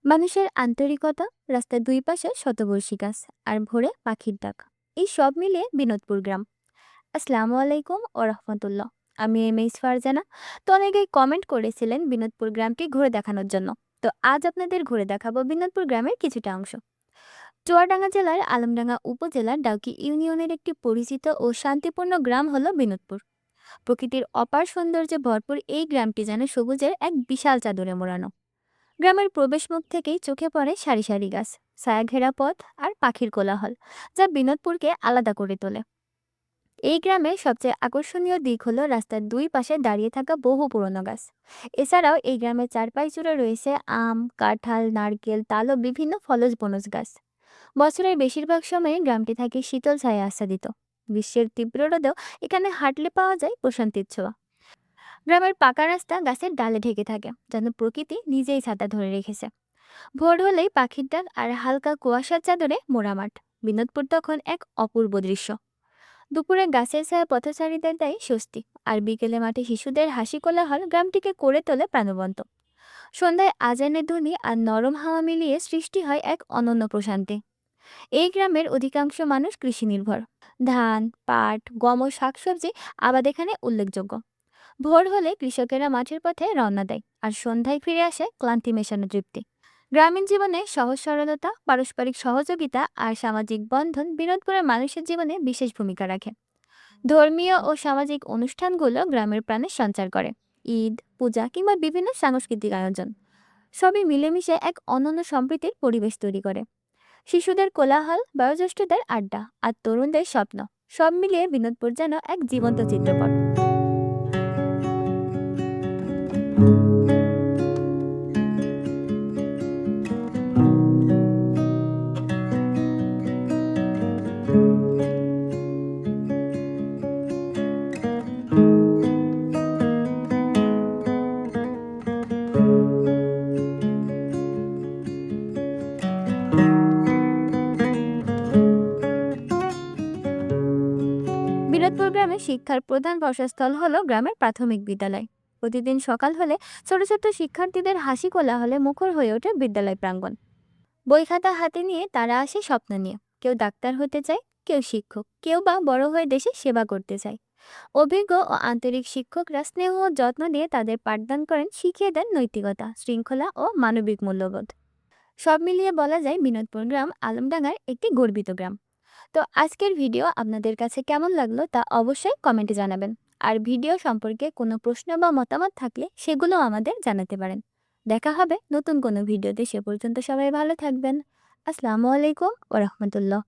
মানুষের আন্তরিকতা, রাস্তার দুই পাশে শতবর্ষী গাছ আর ভোরে পাখির ডাক, এই সব মিলিয়ে বিনোদপুর গ্রাম। আসসালামু আলাইকুম ও রহমতুল্লাহ। আমি এমএইচ ফারজানা। তো অনেকেই কমেন্ট করেছিলেন বিনোদপুর গ্রামটি ঘুরে দেখানোর জন্য। তো আজ আপনাদের ঘুরে দেখাবো বিনোদপুর গ্রামের কিছুটা অংশ। চুয়াডাঙ্গা জেলার আলমডাঙ্গা উপজেলার ডাউকি ইউনিয়নের একটি পরিচিত ও শান্তিপূর্ণ গ্রাম হলো বিনোদপুর। প্রকৃতির অপার সৌন্দর্যে ভরপুর এই গ্রামটি যেন সবুজের এক বিশাল চাদরে মোড়ানো। গ্রামের প্রবেশমুখ থেকেই চোখে পড়ে সারি সারি গাছ, ছায়াঘেরা পথ আর পাখির কোলাহল, যা বিনোদপুরকে আলাদা করে তোলে। এই গ্রামে সবচেয়ে আকর্ষণীয় দিক হলো রাস্তার দুই পাশে দাঁড়িয়ে থাকা বহু পুরনো গাছ। এছাড়াও এই গ্রামের চারপাশ জুড়ে রয়েছে আম, কাঁঠাল, নারকেল, তাল ও বিভিন্ন ফলজ বনজ গাছ। বছরের বেশিরভাগ সময়ে গ্রামটি থাকে শীতল ছায়া আচ্ছাদিত। গ্রীষ্মের তীব্র রোদেও এখানে হাঁটলে পাওয়া যায় প্রশান্তির ছোঁয়া। গ্রামের পাকা রাস্তা গাছের ডালে ঢেকে থাকে, যেন প্রকৃতি নিজেই ছাতা ধরে রেখেছে। ভোর হলেই পাখির ডাক আর হালকা কুয়াশার চাদরে মোড়া মাঠ। বিনোদপুর তখন এক অপূর্ব দৃশ্য। দুপুরে গাছের ছায়া পথচারীদের দেয় স্বস্তি, আর বিকেলে মাঠে শিশুদের হাসি কোলাহল গ্রামটিকে করে তোলে প্রাণবন্ত। সন্ধ্যায় আজানের ধ্বনি আর নরম হাওয়া মিলিয়ে সৃষ্টি হয় এক অনন্য প্রশান্তি। এই গ্রামের অধিকাংশ মানুষ কৃষি নির্ভর। ধান, পাট, গম ও শাকসবজি আবাদ এখানে উল্লেখযোগ্য। ভোর হলে কৃষকেরা মাঠের পথে রওনা দেয়, আর সন্ধ্যায় ফিরে আসে ক্লান্তি মেশানো তৃপ্তি। গ্রামীণ জীবনে সহজ সরলতা, পারস্পরিক সহযোগিতা আর সামাজিক বন্ধন বিনোদপুরের মানুষের জীবনে বিশেষ ভূমিকা রাখে। ধর্মীয় ও সামাজিক অনুষ্ঠানগুলো গ্রামের প্রাণে সঞ্চার করে। ঈদ, পূজা কিংবা বিভিন্ন সাংস্কৃতিক আয়োজন সবই মিলেমিশে এক অনন্য সম্প্রীতির পরিবেশ তৈরি করে। শিশুদের কোলাহল, বয়োজ্যেষ্ঠদের আড্ডা আর তরুণদের স্বপ্ন, সব মিলিয়ে বিনোদপুর যেন এক জীবন্ত চিত্রপট। বিনোদপুর গ্রামে শিক্ষার প্রধান বর্ষস্থল হলো গ্রামের প্রাথমিক বিদ্যালয়। প্রতিদিন সকাল হলে ছোট ছোট শিক্ষার্থীদের হাসি কোলাহলে মুখর হয়ে ওঠে বিদ্যালয় প্রাঙ্গণ। বই খাতা হাতে নিয়ে তারা আসে স্বপ্ন নিয়ে। কেউ ডাক্তার হতে চায়, কেউ শিক্ষক, কেউ বা বড় হয়ে দেশে সেবা করতে চায়। অভিজ্ঞ ও আন্তরিক শিক্ষকরা স্নেহ ও যত্ন দিয়ে তাদের পাঠদান করেন, শিখিয়ে দেন নৈতিকতা, শৃঙ্খলা ও মানবিক মূল্যবোধ। সব মিলিয়ে বলা যায় বিনোদপুর গ্রাম আলমডাঙ্গার একটি গর্বিত গ্রাম। তো আজকের ভিডিও আপনাদের কাছে কেমন লাগলো তা অবশ্যই কমেন্টে জানাবেন। আর ভিডিও সম্পর্কে কোনো প্রশ্ন বা মতামত থাকলে সেগুলো আমাদের জানাতে পারেন। দেখা হবে নতুন কোনো ভিডিওতে, সে পর্যন্ত সবাই ভালো থাকবেন। আসসালামু আলাইকুম ওয়া রাহমাতুল্লাহ।